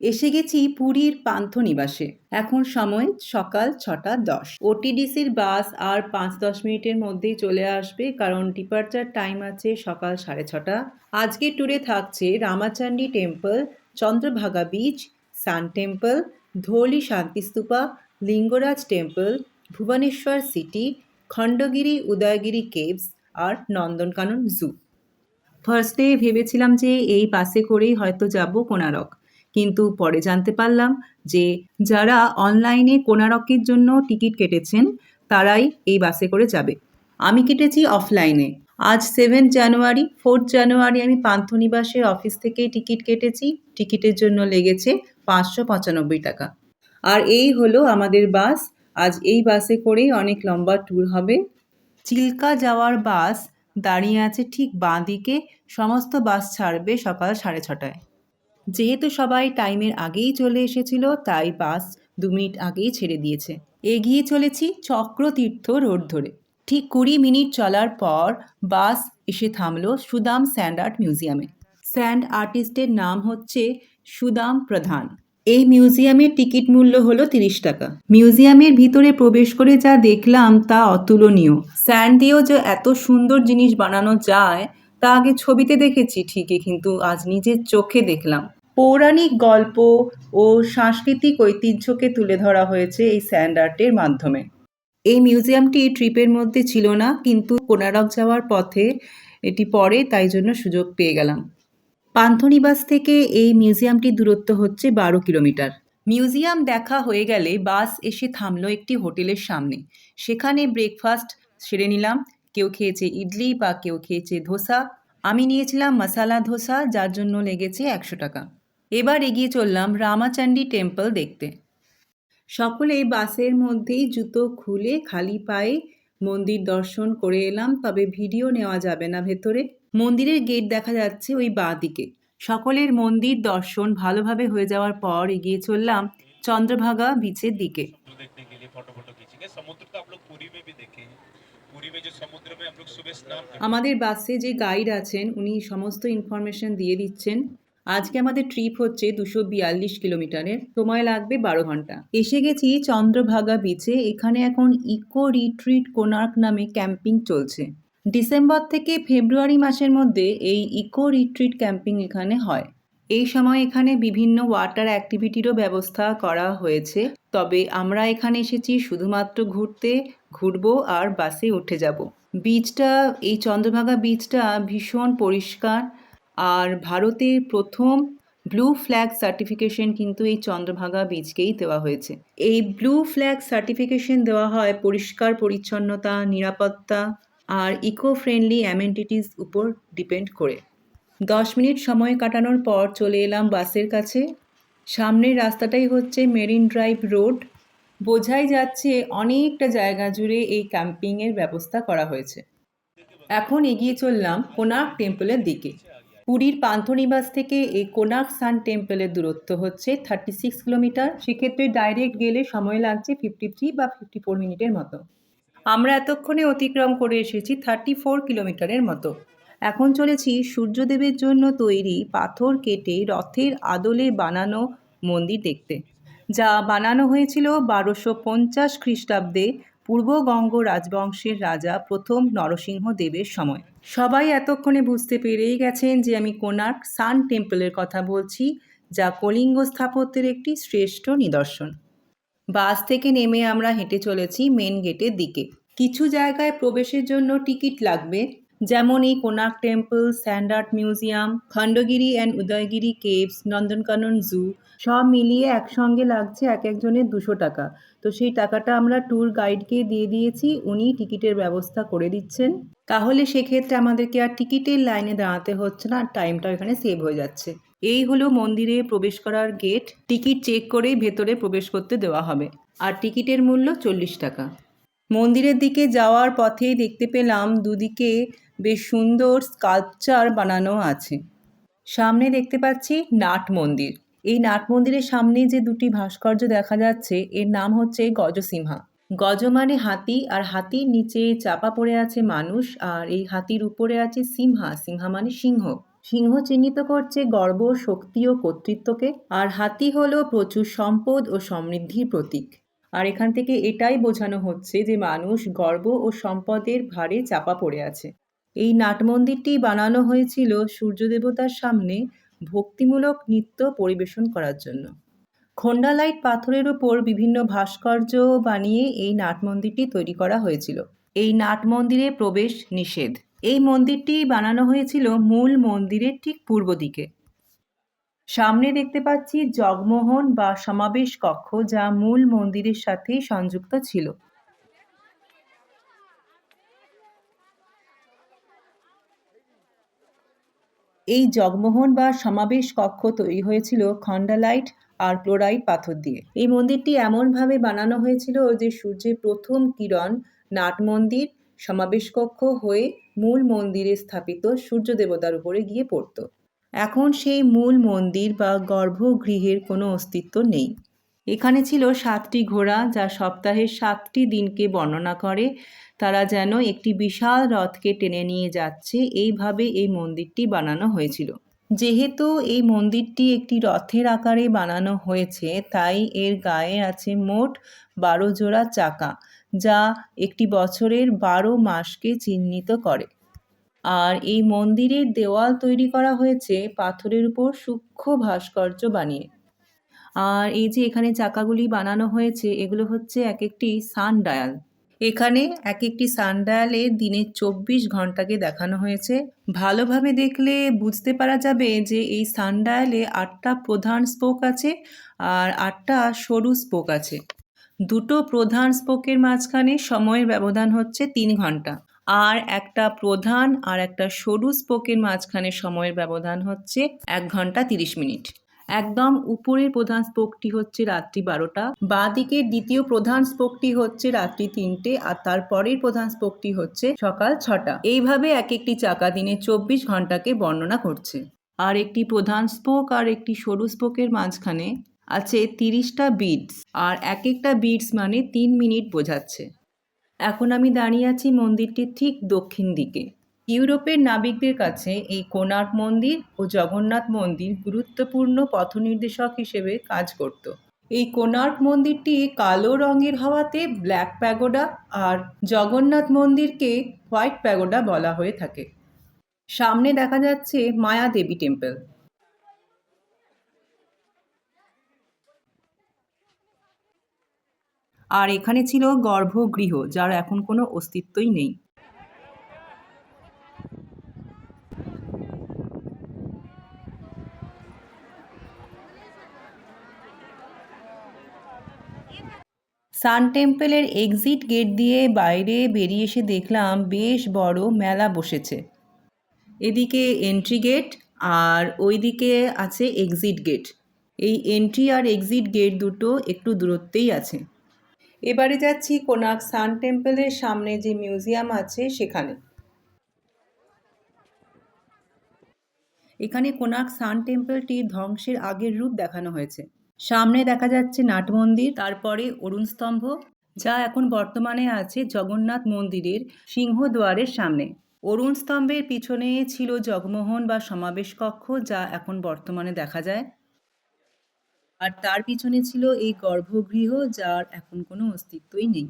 এসে গেছি পুরীর পান্থনিবাসে। এখন সময় সকাল 6:10। ওটিডিসির বাস আর 5-10 মিনিটের মধ্যেই চলে আসবে, কারণ ডিপার্চার টাইম আছে সকাল 6:30। আজকের ট্যুরে থাকছে Ramachandi temple, Chandrabhaga beach, sun temple, Dhauli Shantistupa, Lingaraj temple, Bhubaneswar city, Khandagiri Udayagiri caves আর নন্দনকানন জু। ফার্স্টে ভেবেছিলাম যে এই বাসে করেই হয়তো যাব কোণারক, কিন্তু পরে জানতে পারলাম যে যারা অনলাইনে কোণারকের জন্য টিকিট কেটেছেন তারাই এই বাসে করে যাবে। আমি কেটেছি অফলাইনে। আজ 7 জানুয়ারি, 4 জানুয়ারি আমি পান্থনিবাসের অফিস থেকেই টিকিট কেটেছি। টিকিটের জন্য লেগেছে 595 টাকা। আর এই হলো আমাদের বাস। আজ এই বাসে করেই অনেক লম্বা ট্যুর হবে। চিল্কা যাওয়ার বাস দাঁড়িয়ে আছে ঠিক বাঁ দিকে। সমস্ত বাস ছাড়বে সকাল 6:30টায়। যেহেতু সবাই টাইমের আগেই চলে এসেছিল, তাই বাস 2 মিনিট আগেই ছেড়ে দিয়েছে। এগিয়ে চলেছি চক্রতীর্থ রোড ধরে। ঠিক 20 মিনিট চলার পর বাস এসে থামলো সুদাম স্যান্ড আর্ট মিউজিয়ামে। স্যান্ড আর্টিস্টের নাম হচ্ছে সুদাম প্রধান। এই মিউজিয়ামের টিকিট মূল্য হলো 30 টাকা। মিউজিয়ামের ভিতরে প্রবেশ করে যা দেখলাম তা অতুলনীয়। স্যান্ড দিয়েও যে এত সুন্দর জিনিস বানানো যায় তা আগে ছবিতে দেখেছি ঠিকই, কিন্তু আজ নিজের চোখে দেখলাম। পৌরাণিক গল্প ও সাংস্কৃতিক ঐতিহ্যকে তুলে ধরা হয়েছে এই স্যান্ড আর্টের মাধ্যমে। এই মিউজিয়ামটি ট্রিপের মধ্যে ছিল না, কিন্তু কোণারক যাওয়ার পথে এটি পড়ে, তাই জন্য সুযোগ পেয়ে গেলাম। পান্থনিবাস থেকে এই মিউজিয়ামটির দূরত্ব হচ্ছে 12 কিলোমিটার। মিউজিয়াম দেখা হয়ে গেলে বাস এসে থামলো একটি হোটেলের সামনে। সেখানে ব্রেকফাস্ট সেরে নিলাম। কেউ খেয়েছে ইডলি বা কেউ খেয়েছে ধোসা। আমি নিয়েছিলাম মশালা ধোসা, যার জন্য লেগেছে 100 টাকা। এবার এগিয়ে চললাম রামাচান্ডী টেম্পল দেখতে। সকলেই বাসের মধ্যেই জুতো খুলে খালি পায়ে মন্দির দর্শন করে এলাম, তবে ভিডিও নেওয়া যাবে না ভেতরে। মন্দিরের গেট দেখা যাচ্ছে ওই বাঁ দিকে। সকলের মন্দির দর্শন ভালোভাবে হয়ে যাওয়ার পর এগিয়ে চললাম চন্দ্রভাগা বিচের দিকে। আমাদের বাসে যে গাইড আছেন উনি সমস্ত ইনফরমেশন দিয়ে দিচ্ছেন। আজকে আমাদের ট্রিপ হচ্ছে 242 কিলোমিটারের, সময় লাগবে 12 ঘন্টা। এসে গেছি চন্দ্রভাগা বিচে। এখানে এখন ইকো রিট্রিট কোণার্ক নামে ক্যাম্পিং চলছে। ডিসেম্বর থেকে ফেব্রুয়ারি মাসের মধ্যে এই ইকো রিট্রিট ক্যাম্পিং এখানে হয়। এই সময় এখানে বিভিন্ন ওয়াটার অ্যাক্টিভিটিরও ব্যবস্থা করা হয়েছে, তবে আমরা এখানে এসেছি শুধুমাত্র ঘুরবো আর বাসে উঠে যাব। বীচটা, এই চন্দ্রভাগা বীচটা ভীষণ পরিষ্কার, আর ভারতের প্রথম ব্লু ফ্ল্যাগ সার্টিফিকেশন কিন্তু এই চন্দ্রভাগা বীচকেই দেওয়া হয়েছে। এই ব্লু ফ্ল্যাগ সার্টিফিকেশন দেওয়া হয় পরিষ্কার পরিচ্ছন্নতা, নিরাপত্তা আর ইকো ফ্রেন্ডলি অ্যামেনিটিস উপর ডিপেন্ড করে। 10 মিনিট সময় কাটানোর পর চলে এলাম বাসের কাছে। সামনের রাস্তাটাই হচ্ছে মেরিন ড্রাইভ রোড। বোঝাই যাচ্ছে অনেকটা জায়গা জুড়ে এই ক্যাম্পিংয়ের ব্যবস্থা করা হয়েছে। এখন এগিয়ে চললাম কোণার্ক টেম্পলের দিকে। পুরীর পান্থনিবাস থেকে এই কোণার্ক সান টেম্পলের দূরত্ব হচ্ছে 36 কিলোমিটার। সেক্ষেত্রে ডাইরেক্ট গেলে সময় লাগছে 53 বা 54 মিনিটের মতো। আমরা এতক্ষণে অতিক্রম করে এসেছি 34 কিলোমিটারের মতো। এখন চলেছি সূর্যদেবের জন্য তৈরি পাথর কেটে রথের আদলে বানানো মন্দির দেখতে, যা বানানো হয়েছিল 1250 খ্রিস্টাব্দে পূর্ববঙ্গ রাজবংশের রাজা প্রথম নরসিংহ দেবের সময়। সবাই এতক্ষণে বুঝতে পেরেই গেছেন যে আমি কোণার্ক সান টেম্পলের কথা বলছি, যা কলিঙ্গ স্থাপত্যের একটি শ্রেষ্ঠ নিদর্শন। বাস থেকে নেমে আমরা হেঁটে চলেছি মেন গেটের দিকে। কিছু জায়গায় প্রবেশের জন্য টিকিট লাগবে, যেমন এই Konark temple, sand art museum, Khandagiri and Udayagiri caves, Nandankanan zoo, সব মিলিয়ে একসঙ্গে লাগছে এক একজনের 200 টাকা। তো সেই টাকাটা আমরা ট্যুর গাইডকে দিয়ে দিয়েছি, উনি টিকিটের ব্যবস্থা করে দিচ্ছেন। তাহলে সেক্ষেত্রে আমাদেরকে আর টিকিটের লাইনে দাঁড়াতে হচ্ছে না, টাইমটা এখানে সেভ হয়ে যাচ্ছে। এই হলো মন্দিরে প্রবেশ করার গেট। টিকিট চেক করেই ভেতরে প্রবেশ করতে দেওয়া হবে, আর টিকিটের মূল্য 40 টাকা। মন্দিরের দিকে যাওয়ার পথেই দেখতে পেলাম দুদিকে বেশ সুন্দর স্কাল্পচার বানানো আছে। সামনে দেখতে পাচ্ছি নাট মন্দির। এই নাট মন্দিরের সামনে যে দুটি ভাস্কর্য দেখা যাচ্ছে এর নাম হচ্ছে গজসিংহা। গজ মানে হাতি, আর হাতির নিচে চাপা পড়ে আছে মানুষ, আর এই হাতির উপরে আছে সিংহা, সিংহা মানে সিংহ। সিংহ চিহ্নিত করছে গর্ব, শক্তি ও কর্তৃত্বকে, আর হাতি হলো প্রচুর সম্পদ ও সমৃদ্ধির প্রতীক। আর এখান থেকে এটাই বোঝানো হচ্ছে যে মানুষ গর্ব ও সম্পদের ভারে চাপা পড়ে আছে। এই নাটমন্দিরটি বানানো হয়েছিল সূর্য দেবতার সামনে ভক্তিমূলক নৃত্য পরিবেশন করার জন্য। খোন্ডালাইট পাথরের উপর বিভিন্ন ভাস্কর্য বানিয়ে এই নাটমন্দিরটি তৈরি করা হয়েছিল। এই নাটমন্দিরে প্রবেশ নিষেধ। এই মন্দিরটি বানানো হয়েছিল মূল মন্দিরের ঠিক পূর্ব দিকে। সামনে দেখতে পাচ্ছি জগমোহন বা সমাবেশ কক্ষ, যা মূল মন্দিরের সাথেই সংযুক্ত ছিল। এই জগমোহন বা সমাবেশ কক্ষ তৈরি হয়েছিল খন্ডালাইট আর ক্লোরাইট পাথর দিয়ে। এই মন্দিরটি এমনভাবে বানানো হয়েছিল যে সূর্যের প্রথম কিরণ নাট মন্দির, সমাবেশ কক্ষ হয়ে মূল মন্দিরে স্থাপিত সূর্য দেবতার উপরে গিয়ে পড়ত। এখন সেই মূল মন্দির বা গর্ভগৃহের কোনো অস্তিত্ব নেই। এখানে ছিল 7টি ঘোড়া, যা সপ্তাহের 7টি দিনকে বর্ণনা করে। তারা যেন একটি বিশাল রথকে টেনে নিয়ে যাচ্ছে, এইভাবে এই মন্দিরটি বানানো হয়েছিল। যেহেতু এই মন্দিরটি একটি রথের আকারে বানানো হয়েছে, তাই এর গায়ে আছে মোট 12 জোড়া চাকা, যা একটি বছরের 12 মাসকে চিহ্নিত করে। আর এই মন্দিরের দেওয়াল তৈরি করা হয়েছে পাথরের উপর সূক্ষ্ম ভাস্কর্য বানিয়ে। আর এই যে এখানে চাকাগুলি বানানো হয়েছে, এগুলো হচ্ছে এক একটি সানডায়াল। এখানে এক একটি সানডায়ালে দিনের 24 ঘন্টাকে দেখানো হয়েছে। ভালোভাবে দেখলে বুঝতে পারা যাবে যে এই সানডায়ালে 8টা প্রধান স্পোক আছে আর 8টা সরু স্পোক আছে। দুটো প্রধান স্পোকের মাঝখানে সময়ের ব্যবধান হচ্ছে 3 ঘন্টা, আর একটা প্রধান আর একটা সরু স্পোকের মাঝখানে সময়ের ব্যবধান হচ্ছে 1 ঘন্টা 30 মিনিট। একদম উপরের প্রধান স্পোকটি হচ্ছে রাত্রি 12টা, বাঁ দিকের দ্বিতীয় প্রধান স্পোকটি হচ্ছে রাত্রি 3টে, আর তারপরের প্রধান স্পোকটি হচ্ছে সকাল 6টা। এইভাবে এক একটি চাকা দিনে 24 ঘন্টাকে বর্ণনা করছে। আর একটি প্রধান স্পোক আর একটি সরু স্পোকের মাঝখানে আছে 30টা বিটস, আর এক একটা বিটস মানে 3 মিনিট বোঝাচ্ছে। এখন আমি দাঁড়িয়ে আছি মন্দিরটির ঠিক দক্ষিণ দিকে। ইউরোপের নাবিকদের কাছে এই কোণার্ক মন্দির ও জগন্নাথ মন্দির গুরুত্বপূর্ণ পথনির্দেশক হিসেবে কাজ করত। এই কোণার্ক মন্দিরটি কালো রঙের হওয়াতে ব্ল্যাক প্যাগোডা, আর জগন্নাথ মন্দিরকে হোয়াইট প্যাগোডা বলা হয়ে থাকে। সামনে দেখা যাচ্ছে মায়া দেবী টেম্পল। আর এখানে ছিল গর্ভগৃহ, যার এখন কোনো অস্তিত্বই নেই। সান টেম্পলের এক্সিট গেট দিয়ে বাইরে বেরিয়ে এসে দেখলাম বেশ বড় মেলা বসেছে। এদিকে এন্ট্রি গেট আর ওইদিকে আছে এক্সিট গেট। এই এন্ট্রি আর এক্সিট গেট দুটো একটু দূরত্বেই আছে। এবারে যাচ্ছি কোণার্ক সান টেম্পলের সামনে যে মিউজিয়াম আছে সেখানে। এখানে কোণার্ক সান টেম্পলটির ধ্বংসের আগের রূপ দেখানো হয়েছে। সামনে দেখা যাচ্ছে নাট মন্দির, তারপরে অরুণ স্তম্ভ, যা এখন বর্তমানে আছে জগন্নাথ মন্দিরের সিংহদ্বারের সামনে। অরুণ স্তম্ভের পিছনে ছিল জগমোহন বা সমাবেশ কক্ষ, যা এখন বর্তমানে দেখা যায়। আর তার পিছনে ছিল এই গর্ভগৃহ, যার এখন কোনো অস্তিত্বই নেই।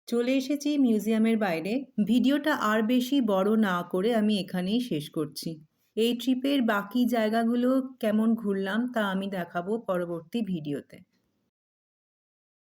চলে এসেছি মিউজিয়ামের বাইরে। ভিডিওটা আর বেশি বড় না করে আমি এখানেই শেষ করছি। এই ট্রিপের বাকি জায়গাগুলো কেমন ঘুরলাম তা আমি দেখাবো পরবর্তী ভিডিওতে।